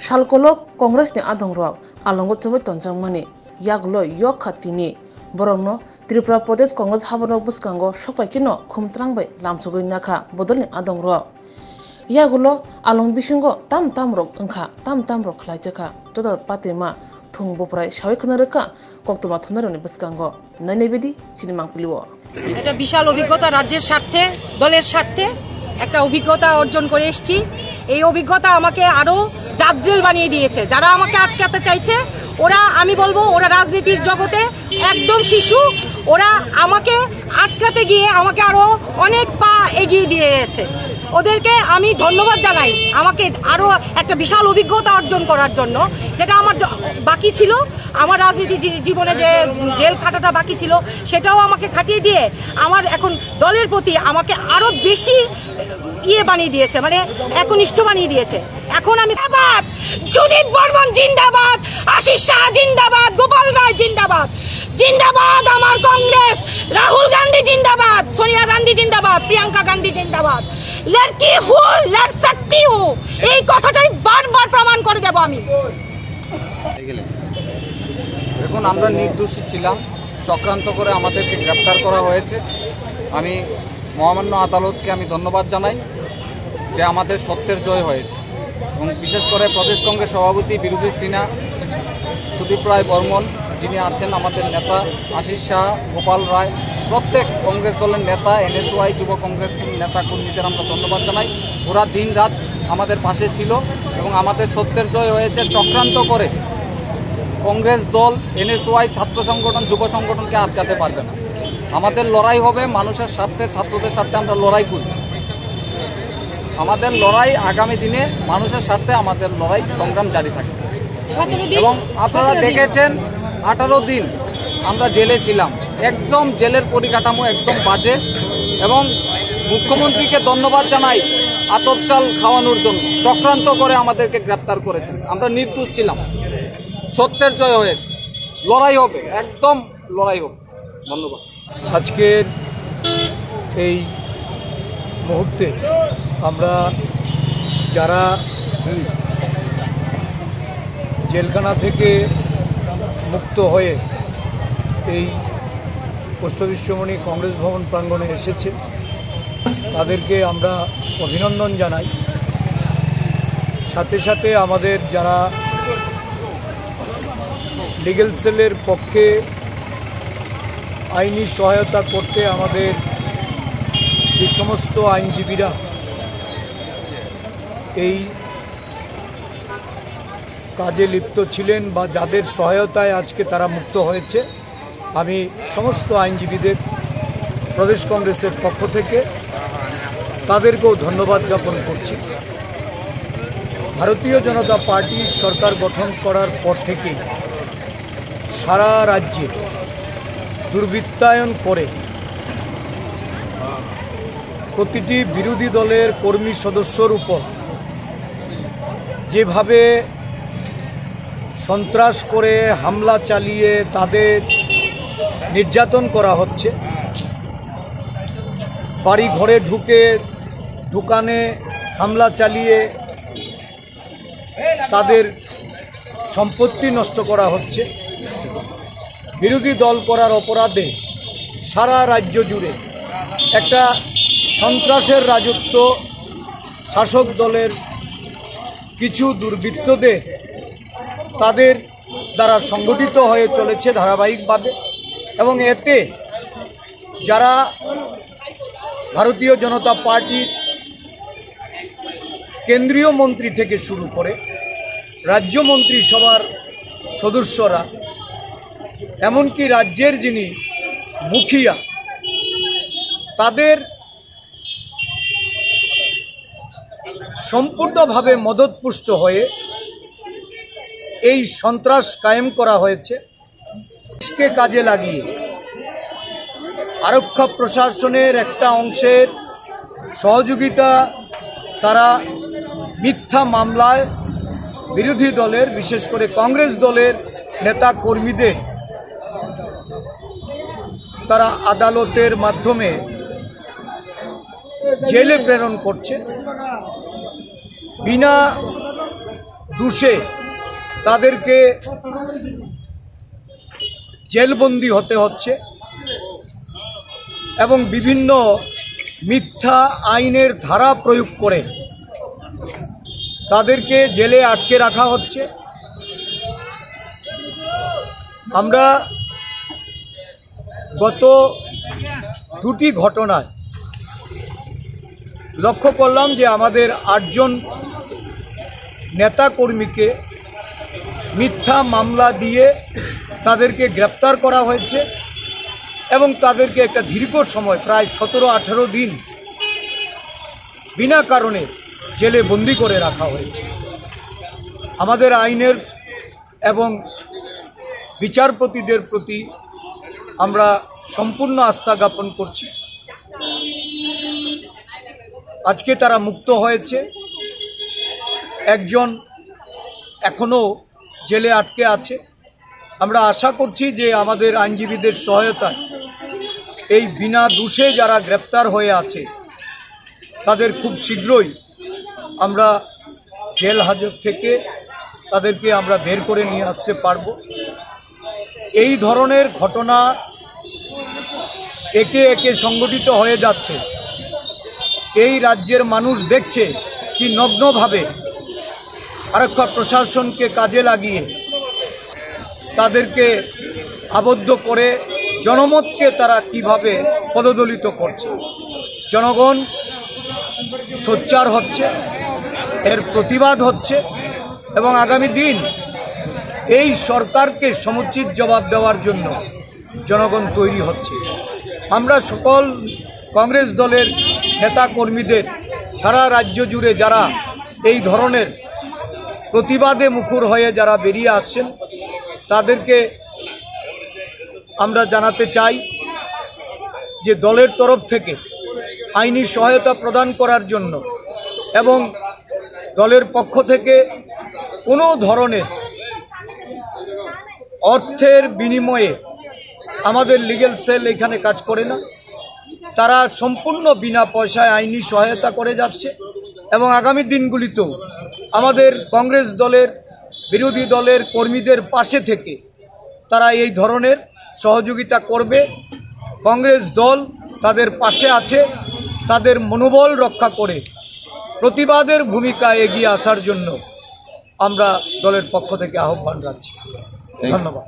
Salkolo Congress ni adongrok alongo chobe tonjangmani yaglo yok khatini borongno Tripura Pradesh Congress haborok buskango sokpaikino khumtrangbai lamsugoi nakha bodolni adongrok yagulo along bisingo tam rok engkha tam rok khlaijaka total patema thungboprai sawai khonareka koktoma thunaroni buskango nanebedi sinimangpuliwo এটা বিশাল অভিজ্ঞতা রাজ্যের স্বার্থে দলের স্বার্থে একটা অভিজ্ঞতা অর্জন করে এসেছি। এই অভিজ্ঞতা আমাকে আরো জাদ্রেল বানিয়ে দিয়েছে। যারা আমাকে আটকাতে চাইছে ওরা আমি বলবো ওরা রাজনীতির জগতে একদম শিশু। ওরা আমাকে আটকাতে গিয়ে আমাকে আরো অনেক পা এগিয়ে দিয়েছে। ওদেরকে আমি ধন্যবাদ জানাই আমাকে আরো একটা বিশাল অভিজ্ঞতা অর্জন করার জন্য, যেটা আমার বাকি ছিল। আমার রাজনীতি জীবনে যে জেল খাটাটা বাকি ছিল সেটাও আমাকে খাটিয়ে দিয়ে আমার এখন দলের প্রতি আমাকে আরো বেশি বানিয়ে দিয়েছে, মানে একনিষ্ঠ বানিয়ে দিয়েছে। এখন আমি সুদীপ বর্মন জিন্দাবাদ, আশিস শাহ জিন্দাবাদ, গোপাল রায় জিন্দাবাদ, জিন্দাবাদ আমার কংগ্রেস, রাহুল গান্ধী জিন্দাবাদ, সোনিয়া গান্ধী জিন্দাবাদ, প্রিয়াঙ্কা গান্ধী জিন্দাবাদ। লড়কি হু লড় সকতি হু, এই কথাটাই বারবার প্রমাণ করে দেব আমি। এখন আমরা নির্দোষী ছিলাম, চক্রান্ত করে আমাদেরকে গ্রেফতার করা হয়েছে। আমি মহামান্য আদালতকে আমি ধন্যবাদ জানাই যে আমাদের সত্যের জয় হয়েছে, এবং বিশেষ করে প্রদেশ কংগ্রেস সভাপতি বিরোধী সিনহা, সুদীপ রায় বর্মন যিনি আছেন, আমাদের নেতা আশিস শাহ, গোপাল রায়, প্রত্যেক কংগ্রেস দলের নেতা, এনএসওয়াই যুব কংগ্রেসের নেতা কর্মীদের আমরা ধন্যবাদ জানাই। ওরা দিন রাত আমাদের পাশে ছিল এবং আমাদের সত্যের জয় হয়েছে। চক্রান্ত করে কংগ্রেস দল, এনএসওয়াই, ছাত্র সংগঠন, যুব সংগঠনকে আটকাতে পারবে না। আমাদের লড়াই হবে মানুষের স্বার্থে, ছাত্রদের স্বার্থে আমরা লড়াই করি। আমাদের লড়াই আগামী দিনে মানুষের স্বার্থে আমাদের লড়াই সংগ্রাম জারি থাকে। এবং আপনারা দেখেছেন 18 দিন আমরা জেলে ছিলাম, একদম জেলের পরিকাঠামো একদম বাজে, এবং মুখ্যমন্ত্রীকে ধন্যবাদ জানাই আতপ চাল খাওয়ানোর জন্য চক্রান্ত করে আমাদেরকে গ্রেপ্তার করেছেন। আমরা নির্দোষ ছিলাম, সত্যের জয় হয়েছে। লড়াই হবে, একদম লড়াই হবে। ধন্যবাদ। আজকের এই মুহূর্তে আমরা যারা জেলখানা থেকে মুক্ত হয়ে এই পোস্ট বিশ্বমণি কংগ্রেস ভবন প্রাঙ্গণে এসেছে, তাদেরকে আমরা অভিনন্দন জানাই। সাথে সাথে আমাদের যারা লিগ্যাল সেলের পক্ষে আইনি সহায়তা করতে আমাদের যে সমস্ত আইনজীবীরা এই কাজে লিপ্ত ছিলেন বা যাদের সহায়তায় আজকে তারা মুক্ত হয়েছে, আমি সমস্ত আইনজীবীদের প্রদেশ কংগ্রেসের পক্ষ থেকে তাদেরকেও ধন্যবাদ জ্ঞাপন করছি। ভারতীয় জনতা পার্টি সরকার গঠন করার পর থেকে সারা রাজ্যে দুর্বৃত্তায়ন করে প্রতিটি বিরোধী দলের কর্মী সদস্যর উপর যেভাবে সন্ত্রাস করে হামলা চালিয়ে তাদের নির্যাতন করা হচ্ছে, বাড়ি ঘরে ঢুকে দোকানে হামলা চালিয়ে তাদের সম্পত্তি নষ্ট করা হচ্ছে, বিরোধী দল করার অপরাধে সারা রাজ্য জুড়ে একটা সন্ত্রাসের রাজত্ব শাসক দলের কিছু দুর্বৃত্তদের তাদের দ্বারা সংগঠিত হয়ে চলেছে ধারাবাহিকভাবে। এবং এতে যারা ভারতীয় জনতা পার্টির কেন্দ্রীয় মন্ত্রী থেকে শুরু করে রাজ্য মন্ত্রিসভার সদস্যরা, এমনকি রাজ্যের যিনি মুখিয়া, তাদের সম্পূর্ণভাবে মদতপুষ্ট হয়ে এই সন্ত্রাস কায়েম করা হয়েছে। দেশকে কাজে লাগিয়ে আরক্ষা প্রশাসনের একটা অংশের সহযোগিতা তারা মিথ্যা মামলায় বিরোধী দলের, বিশেষ করে কংগ্রেস দলের নেতা কর্মীদের তারা আদালতের মাধ্যমে জেলে প্রেরণ করছে। বিনা দুষে তাদেরকে জেলবন্দি হতে হচ্ছে এবং বিভিন্ন মিথ্যা আইনের ধারা প্রয়োগ করে তাদেরকে জেলে আটকে রাখা হচ্ছে। আমরা গত দুটি ঘটনায় লক্ষ্য করলাম যে আমাদের 8 জন নেতাকর্মীকে মিথ্যা মামলা দিয়ে তাদেরকে গ্রেপ্তার করা হয়েছে এবং তাদেরকে একটা দীর্ঘ সময় প্রায় 17-18 দিন বিনা কারণে জেলে বন্দি করে রাখা হয়েছে। আমাদের আইনের এবং বিচারপতিদের প্রতি আমরা সম্পূর্ণ আস্থা জ্ঞাপন করছি। আজকে তারা মুক্ত হয়েছে, একজন এখনো জেলে আটকে আছে। আমরা আশা করছি যে আমাদের আইনজীবীদের সহায়তায় এই বিনা দোষে যারা গ্রেপ্তার হয়ে আছে তাদের খুব শীঘ্রই আমরা জেল হাজত থেকে তাদেরকে আমরা বের করে নিয়ে আসতে পারব। এই ধরনের ঘটনা একে একে সংগঠিত হয়ে যাচ্ছে। এই রাজ্যের মানুষ দেখছে কি নগ্নভাবে আরক্ষা প্রশাসনকে কাজে লাগিয়ে তাদেরকে আবদ্ধ করে জনমতকে তারা কিভাবে পদদলিত করছে। জনগণ সোচ্চার হচ্ছে, এর প্রতিবাদ হচ্ছে এবং আগামী দিন এই সরকারকে সমুচিত জবাব দেওয়ার জন্য জনগণ তৈরি হচ্ছে। আমরা সকল কংগ্রেস দলের নেতা কর্মীদের সারা রাজ্য জুড়ে যারা এই ধরনের প্রতিবাদে মুখর হয়ে যারা বেরিয়ে আসছেন তাদেরকে আমরা জানাতে চাই যে দলের তরফ থেকে আইনি সহায়তা প্রদান করার জন্য এবং দলের পক্ষ থেকে কোনো ধরনের অর্থের বিনিময়ে আমাদের লিগ্যাল সেল এখানে কাজ করে না। তারা সম্পূর্ণ বিনা পয়সায় আইনি সহায়তা করে যাচ্ছে এবং আগামী দিনগুলিতেও আমাদের কংগ্রেস দলের বিরোধী দলের কর্মীদের পাশে থেকে তারা এই ধরনের সহযোগিতা করবে। কংগ্রেস দল তাদের পাশে আছে, তাদের মনোবল রক্ষা করে প্রতিবাদের ভূমিকা এগিয়ে আসার জন্য আমরা দলের পক্ষ থেকে আহ্বান রাখছি। ধন্যবাদ।